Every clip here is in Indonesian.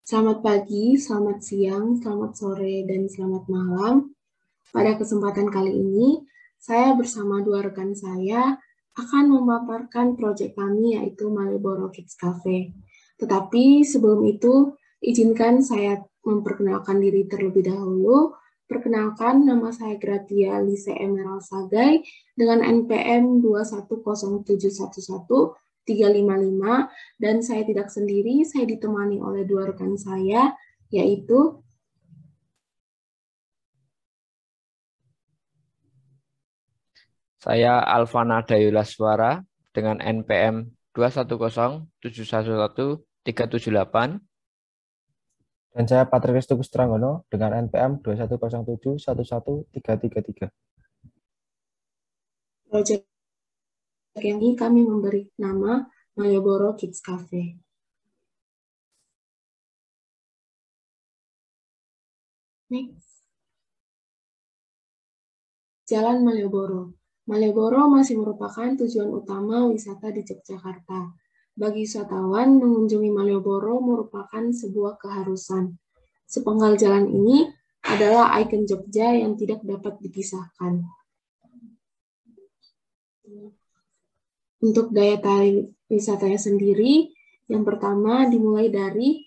Selamat pagi, selamat siang, selamat sore, dan selamat malam. Pada kesempatan kali ini, saya bersama dua rekan saya akan memaparkan proyek kami yaitu Malioboro Kids Cafe. Tetapi sebelum itu, izinkan saya memperkenalkan diri terlebih dahulu. Perkenalkan, nama saya Gratia Lise Emerald Sagai dengan NPM 210711355 dan saya tidak sendiri, saya ditemani oleh dua rekan saya, yaitu Saya Alvana Dayulaswara dengan NPM 210711378. Dan saya Patrick Tugus Tranggono dengan NPM 210711333. proyek ini kami memberi nama Malioboro Kids Cafe. Next. Jalan Malioboro. Malioboro masih merupakan tujuan utama wisata di Yogyakarta. Bagi wisatawan, mengunjungi Malioboro merupakan sebuah keharusan. Sepenggal jalan ini adalah ikon Jogja yang tidak dapat dipisahkan. Untuk daya tarik wisatanya sendiri, yang pertama dimulai dari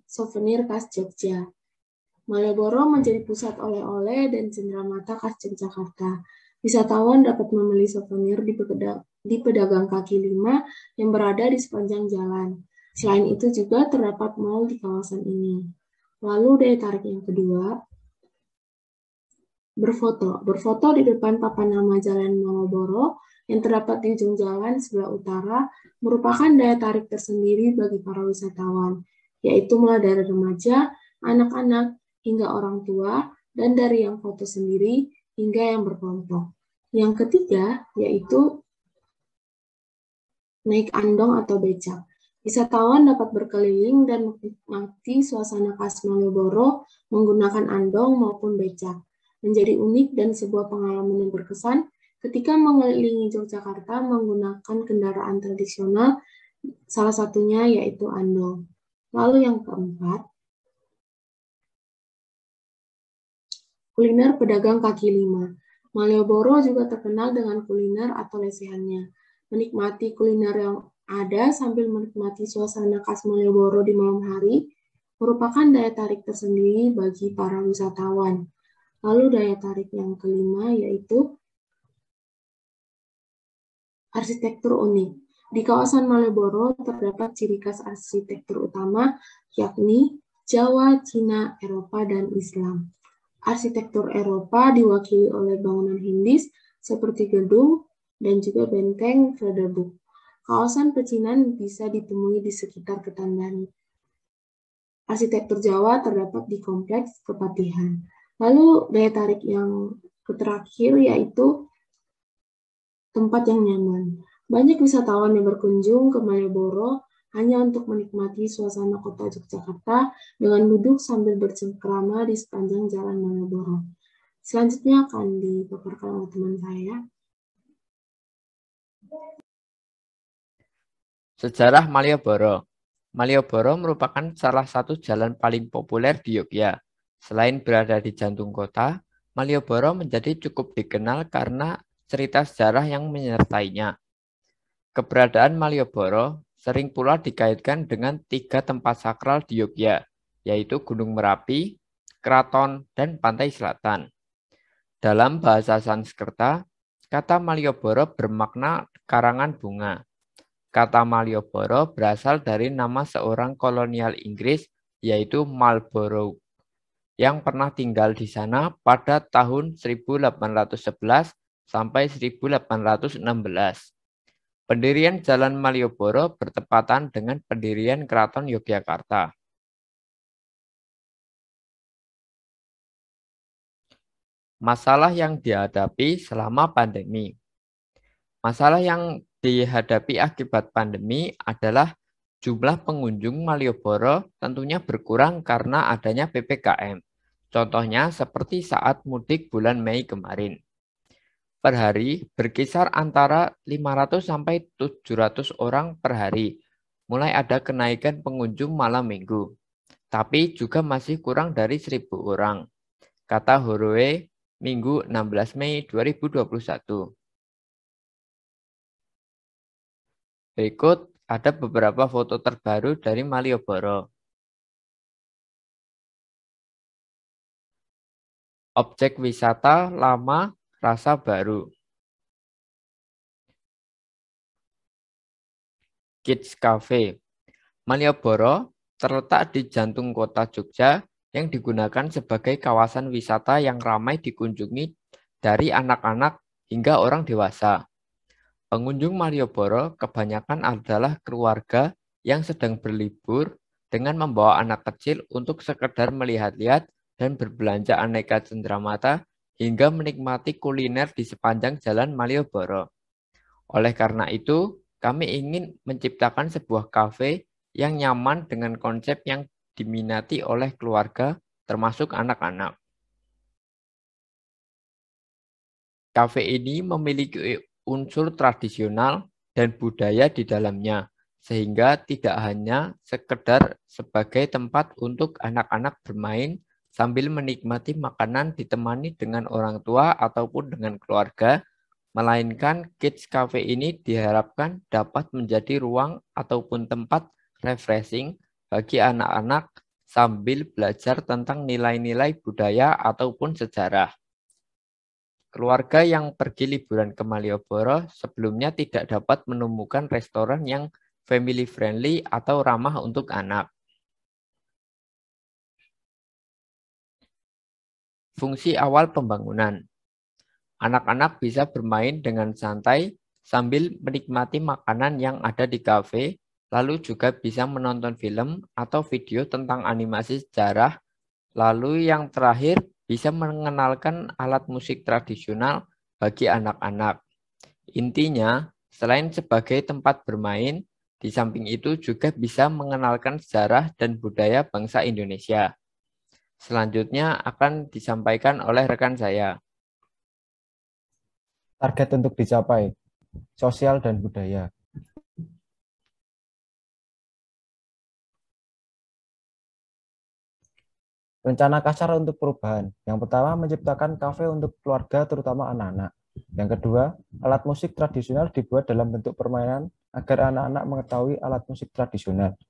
souvenir khas Jogja. Malioboro menjadi pusat oleh-oleh dan cenderamata khas Yogyakarta. Wisatawan dapat membeli souvenir di pedagang kaki lima yang berada di sepanjang jalan. Selain itu juga terdapat mal di kawasan ini. Lalu daya tarik yang kedua, berfoto. Berfoto di depan papan nama Jalan Malioboro yang terdapat di ujung jalan sebelah utara merupakan daya tarik tersendiri bagi para wisatawan, yaitu mulai dari remaja, anak-anak, hingga orang tua, dan dari yang foto sendiri hingga yang berkelompok. Yang ketiga, yaitu naik andong atau becak. Wisatawan dapat berkeliling dan menikmati suasana khas Malioboro menggunakan andong maupun becak. Menjadi unik dan sebuah pengalaman yang berkesan ketika mengelilingi Yogyakarta menggunakan kendaraan tradisional, salah satunya yaitu andong. Lalu yang keempat, kuliner pedagang kaki lima. Malioboro juga terkenal dengan kuliner atau lesehannya. Menikmati kuliner yang ada sambil menikmati suasana khas Malioboro di malam hari merupakan daya tarik tersendiri bagi para wisatawan. Lalu daya tarik yang kelima yaitu arsitektur unik. Di kawasan Malioboro terdapat ciri khas arsitektur utama yakni Jawa, Cina, Eropa, dan Islam. Arsitektur Eropa diwakili oleh bangunan Hindis seperti gedung dan juga benteng Frederiksburg. Kawasan pecinan bisa ditemui di sekitar Ketandani. Arsitektur Jawa terdapat di Kompleks Kepatihan. Lalu daya tarik yang terakhir yaitu tempat yang nyaman. Banyak wisatawan yang berkunjung ke Malioboro hanya untuk menikmati suasana kota Yogyakarta dengan duduk sambil bercengkrama di sepanjang jalan Malioboro. Selanjutnya akan dipaparkan oleh teman saya. Sejarah Malioboro. Malioboro merupakan salah satu jalan paling populer di Yogyakarta. Selain berada di jantung kota, Malioboro menjadi cukup dikenal karena cerita sejarah yang menyertainya. Keberadaan Malioboro sering pula dikaitkan dengan 3 tempat sakral di Yogyakarta, yaitu Gunung Merapi, Keraton, dan Pantai Selatan. Dalam bahasa Sanskerta, kata Malioboro bermakna karangan bunga. Kata Malioboro berasal dari nama seorang kolonial Inggris, yaitu Marlborough, yang pernah tinggal di sana pada tahun 1811 sampai 1816. Pendirian Jalan Malioboro bertepatan dengan pendirian Keraton Yogyakarta. Masalah yang dihadapi selama pandemi. Masalah yang dihadapi akibat pandemi adalah jumlah pengunjung Malioboro tentunya berkurang karena adanya PPKM. Contohnya seperti saat mudik bulan Mei kemarin. Per hari berkisar antara 500 sampai 700 orang per hari. mulai ada kenaikan pengunjung malam minggu, tapi juga masih kurang dari 1.000 orang, kata Horoe Minggu 16 Mei 2021. Berikut ada beberapa foto terbaru dari Malioboro. Objek wisata lama, rasa baru. Kids Cafe. Malioboro terletak di jantung kota Jogja yang digunakan sebagai kawasan wisata yang ramai dikunjungi dari anak-anak hingga orang dewasa. Pengunjung Malioboro kebanyakan adalah keluarga yang sedang berlibur dengan membawa anak kecil untuk sekedar melihat-lihat dan berbelanja aneka cenderamata hingga menikmati kuliner di sepanjang jalan Malioboro. Oleh karena itu, kami ingin menciptakan sebuah kafe yang nyaman dengan konsep yang diminati oleh keluarga, termasuk anak-anak. Kafe ini memiliki unsur tradisional dan budaya di dalamnya, sehingga tidak hanya sekedar sebagai tempat untuk anak-anak bermain sambil menikmati makanan ditemani dengan orang tua ataupun dengan keluarga, melainkan Kids Cafe ini diharapkan dapat menjadi ruang ataupun tempat refreshing bagi anak-anak sambil belajar tentang nilai-nilai budaya ataupun sejarah. Keluarga yang pergi liburan ke Malioboro sebelumnya tidak dapat menemukan restoran yang family friendly atau ramah untuk anak. Fungsi awal pembangunan. Anak-anak bisa bermain dengan santai sambil menikmati makanan yang ada di kafe, lalu juga bisa menonton film atau video tentang animasi sejarah, lalu yang terakhir bisa mengenalkan alat musik tradisional bagi anak-anak. Intinya, selain sebagai tempat bermain, di samping itu juga bisa mengenalkan sejarah dan budaya bangsa Indonesia. Selanjutnya akan disampaikan oleh rekan saya. Target untuk dicapai, sosial dan budaya. Rencana kasar untuk perubahan. Yang pertama, menciptakan kafe untuk keluarga, terutama anak-anak. Yang kedua, alat musik tradisional dibuat dalam bentuk permainan agar anak-anak mengetahui alat musik tradisional.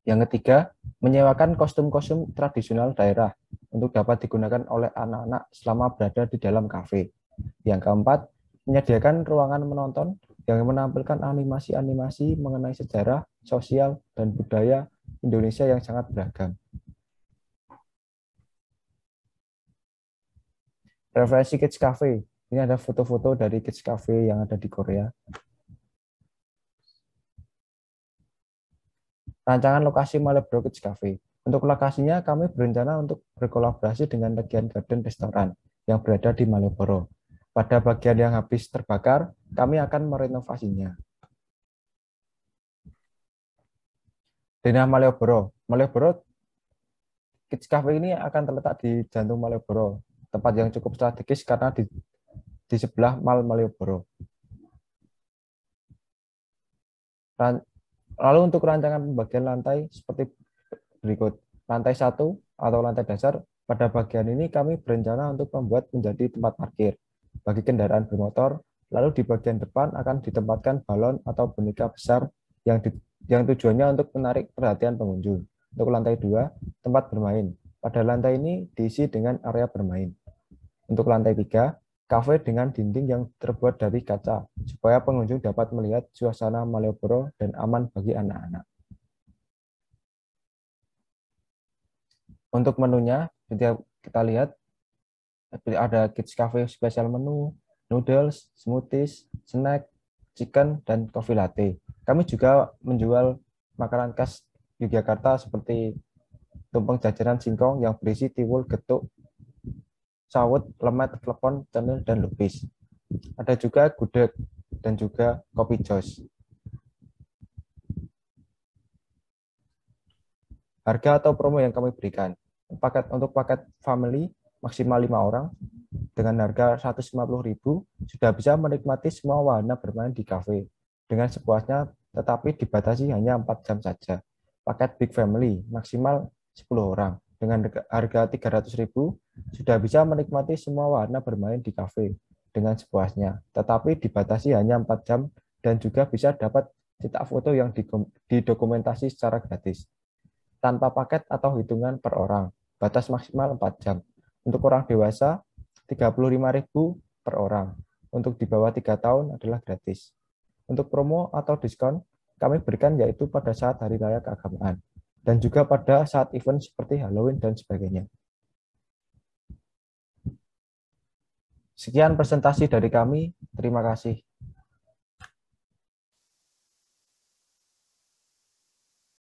Yang ketiga, menyewakan kostum-kostum tradisional daerah untuk dapat digunakan oleh anak-anak selama berada di dalam kafe. Yang keempat, menyediakan ruangan menonton yang menampilkan animasi-animasi mengenai sejarah, sosial, dan budaya Indonesia yang sangat beragam. Referensi Kids Cafe. Ini ada foto-foto dari Kids Cafe yang ada di Korea. Rancangan lokasi Malioboro Kids Cafe. Untuk lokasinya, kami berencana untuk berkolaborasi dengan Legian Garden Restoran yang berada di Malioboro. Pada bagian yang habis terbakar, kami akan merenovasinya. Denah Malioboro. Malioboro Kids Cafe ini akan terletak di jantung Malioboro, tempat yang cukup strategis karena di sebelah Mall Malioboro. Lalu untuk rancangan pembagian lantai seperti berikut. Lantai 1 atau lantai dasar, pada bagian ini kami berencana untuk membuat menjadi tempat parkir bagi kendaraan bermotor, lalu di bagian depan akan ditempatkan balon atau boneka besar yang tujuannya untuk menarik perhatian pengunjung. Untuk lantai 2, tempat bermain. Pada lantai ini diisi dengan area bermain. Untuk lantai 3, kafe dengan dinding yang terbuat dari kaca, supaya pengunjung dapat melihat suasana Malioboro dan aman bagi anak-anak. Untuk menunya, kita lihat ada Kids Cafe spesial menu, noodles, smoothies, snack, chicken, dan coffee latte. Kami juga menjual makanan khas Yogyakarta seperti tumpeng jajanan singkong yang berisi tiwul, getuk, sawut, lemet, klepon, cenil, dan lupis. Ada juga gudeg dan juga kopi jos. Harga atau promo yang kami berikan. Untuk paket family maksimal 5 orang dengan harga 150.000 sudah bisa menikmati semua wahana bermain di kafe dengan sepuasnya tetapi dibatasi hanya 4 jam saja. Paket Big Family maksimal 10 orang. Dengan harga 300.000 sudah bisa menikmati semua warna bermain di kafe dengan sepuasnya, tetapi dibatasi hanya 4 jam dan juga bisa dapat cetak foto yang didokumentasi secara gratis. Tanpa paket atau hitungan per orang, batas maksimal 4 jam. Untuk orang dewasa, 35.000 per orang. Untuk di bawah 3 tahun adalah gratis. Untuk promo atau diskon, kami berikan yaitu pada saat Hari Raya Keagamaan, dan juga pada saat event seperti Halloween dan sebagainya. Sekian presentasi dari kami. Terima kasih.